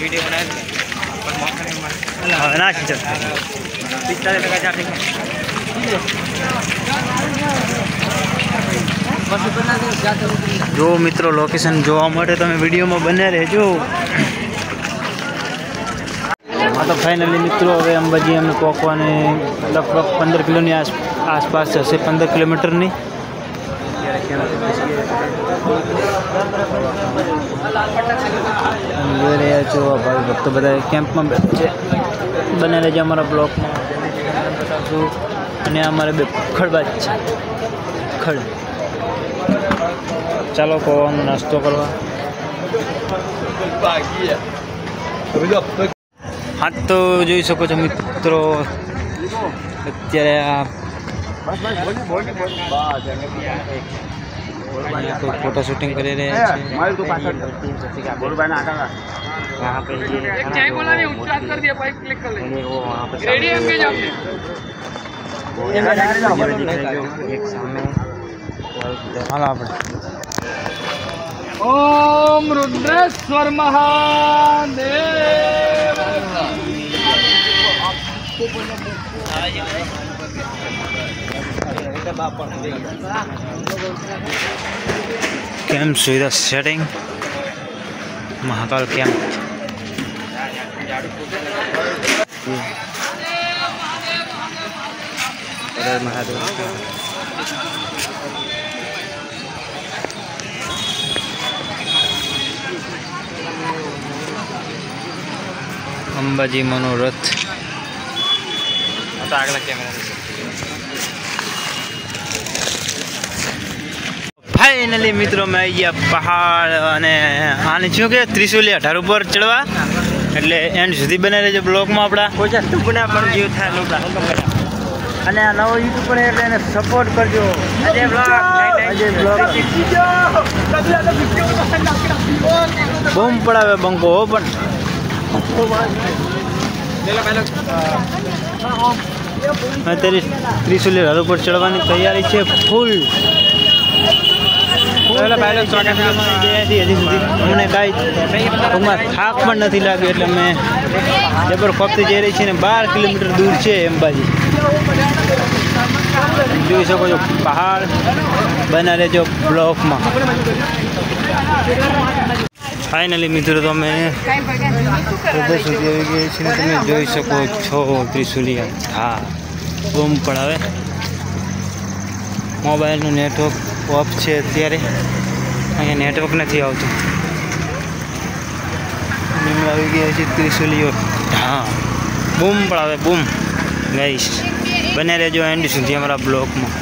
Video बनाए ना जो मित्रों लोकेशन જોવા માટે તમે વિડીયોમાં બને રહેજો। हाँ तो फाइनली मित्रों હવે અંબાજી અમે પહોંચવાને લગભગ 15 કિલોની આસપાસ હશે, 15 કિલોમીટરની। જોઈ રહ્યા છો ભાઈ ભક્તો બધા કેમ્પમાં છે, બને રહેજો અમારા બ્લોકમાં બતાવશું। અને અમારે બે ખડબાજ છે, ખડ ચાલો પૌવાનો નાસ્તો કરવા। हाँ तो જોઈ શકો છો મિત્રો અત્યારે આ कोई फोटो शूटिंग कर रहे हैं। यहाँ पे एक सामने ओम रुद्रेश्वर महादेव। कैंप सुविधा सेटिंग महाकाल कैंप। महादेव अंबाजी मनोरथ। तो अगला कैमरा फाइनली मित्रों मैं गया पहाड़ અને આને શું કે ત્રિશુલી 18 ઉપર ચડવા, એટલે એન્ડ સુધી બને રહેજો બ્લોગમાં આપણા। કોઈ સ્ટુપના પણ જીવ થાય લોકો અને આ નવો યુટ્યુબ પર એટલે એને સપોર્ટ કરજો। અજય બ્લોગ બૂમ પડાવે બંકો હો પણ અત્યારે ત્રિશુલી 18 ઉપર ચડવાની તૈયારી છે ફૂલ। અમને કાંઈ થાક પણ નથી લાગ્યો, એટલે અમે જબર ખોપતી જઈ રહી છીએ ને 12 કિલોમીટર દૂર છે અંબાજી। જોઈ શકો છો પહાડ, બના રહેજો બ્લોકમાં। ફાઇનલી મિત્રો તો અમે સુધી આવી ગયા છીએ, તમે જોઈ શકો છો ત્રિશુલિયા। હા બૂમ પડાવે, મોબાઈલનું નેટવર્ક ઓફ છે અત્યારે, અહીંયા નેટવર્ક નથી આવતું। આવી ગયા છે ત્રિશુલિયો। હા બૂમ પડાવે બૂમ। ગાઈસ બને રહેજો એન્ડ સુધી અમારા બ્લોકમાં।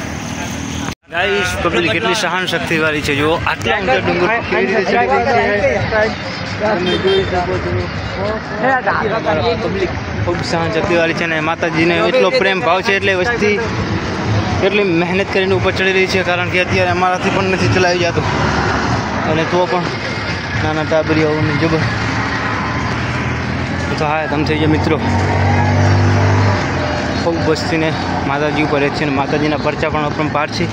ગાઈસ પબ્લિક કેટલી સહન શક્તિ વાળી છે, જો આટલા ઊંચા ડુંગર કેવી રીતે ચડી રહી છે તમે જોઈ શકો છો। પબ્લિક ખૂબ સહન શક્તિ વાળી છે ને માતાજીને એટલો પ્રેમ ભાવ છે, એટલે વસ્તી એટલી મહેનત કરીને ઉપર ચડી રહી છે, કારણ કે અત્યારે અમારાથી પણ નથી ચલાવી જતું, અને તો પણ નાના ટાબરિયાઓની જબર। તો હા તમે થઈ ગયા મિત્રો, ખૂબ વસ્તીને માતાજી ઉપર રહે છે અને માતાજીના પરચા પણ અપરંપાર છે,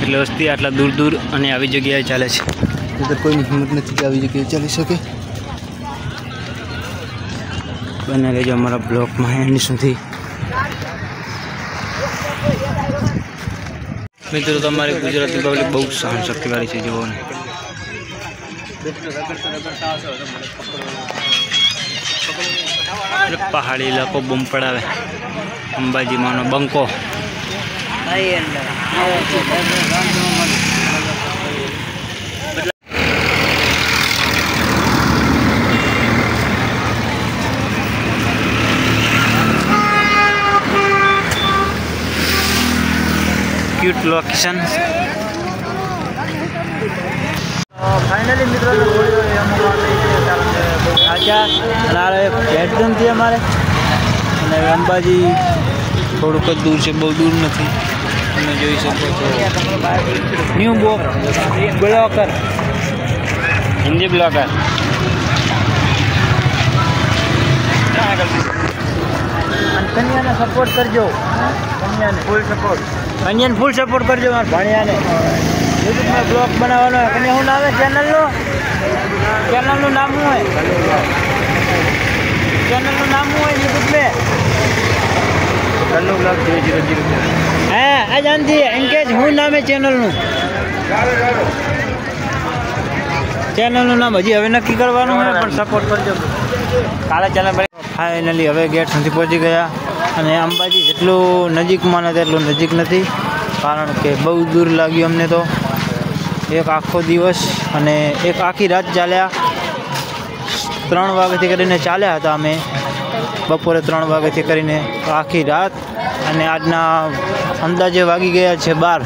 એટલે વસ્તી આટલા દૂર દૂર અને આવી જગ્યાએ ચાલે છે। તો કોઈની હિંમત નથી કે આવી જગ્યાએ ચાલી શકે। બને રહેજો અમારા બ્લોકમાં એન્ડ સુધી। મિત્રો તમારી ગુજરાતી પબ્લિક બહુ સહન શક્તિવાળી છે, જુઓ ને પહાડી ઇલાકો બૂમ પડાવે, અંબાજીમાંનો બંકો। Cute location. फाइनली मित्रों बेडरूम थी अमारे अंबाजी थोड़ुंक ज दूर है, बहुत दूर नहीं। તમે જોઈ શકો છો ન્યૂ બ્લોકર, હિન્દી બ્લોકર। कन्याने सपोर्ट करजो। कन्याने फूल सपोर्ट। कन्याने फूल सपोर्ट करजो मार भाणियाने। यूट्यूब में ब्लॉग बनावવાનો है। कन्या શું નામ है चैनल નું? चैनल નું નામ શું है? चैनल નું નામ શું है यूट्यूब में? कन्नू ब्लॉग 000। हां आ जानती है इनके શું નામ है चैनल નું? चैनल નું નામ હજી હવે નક્કી કરવાનું છે પણ સપોર્ટ કરજો। કાલે ચેનલ ફાઇનલી હવે ગેટ સુધી પહોંચી ગયા અને અંબાજી જેટલું નજીકમાં નથી એટલું નજીક નથી કારણ કે બહુ દૂર લાગ્યું અમને તો। એક આખો દિવસ અને એક આખી રાત ચાલ્યા। 3 વાગ્યાથી કરીને ચાલ્યા હતા અમે બપોરે 3 વાગ્યાથી કરીને આખી રાત અને આજના અંદાજે વાગી ગયા છે 12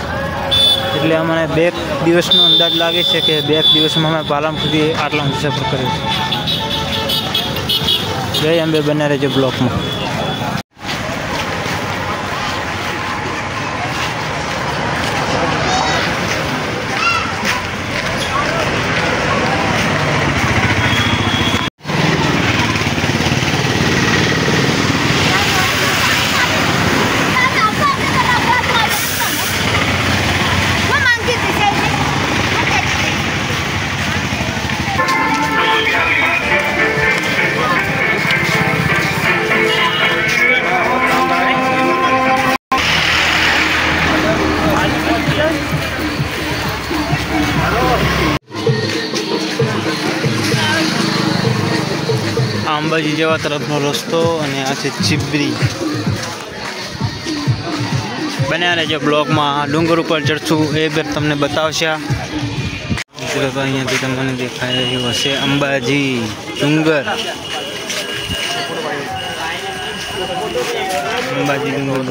એટલે અમને 2 દિવસનો અંદાજ લાગે છે કે 2 દિવસમાં અમે પાલનપુરથી આટલા સફર કર્યો છે। જય અંબે બને રહેજો બ્લોકમાં। અંબાજી જવા તરફનો રસ્તો અને આ છે ચીબરી। બન્યા રહેજો બ્લોકમાં। ડુંગર ઉપર ચડશું એ બેર તમને બતાવશે। અહીંયાથી તમને દેખાઈ રહ્યું હશે અંબાજી ડુંગર। અંબાજી ડુંગર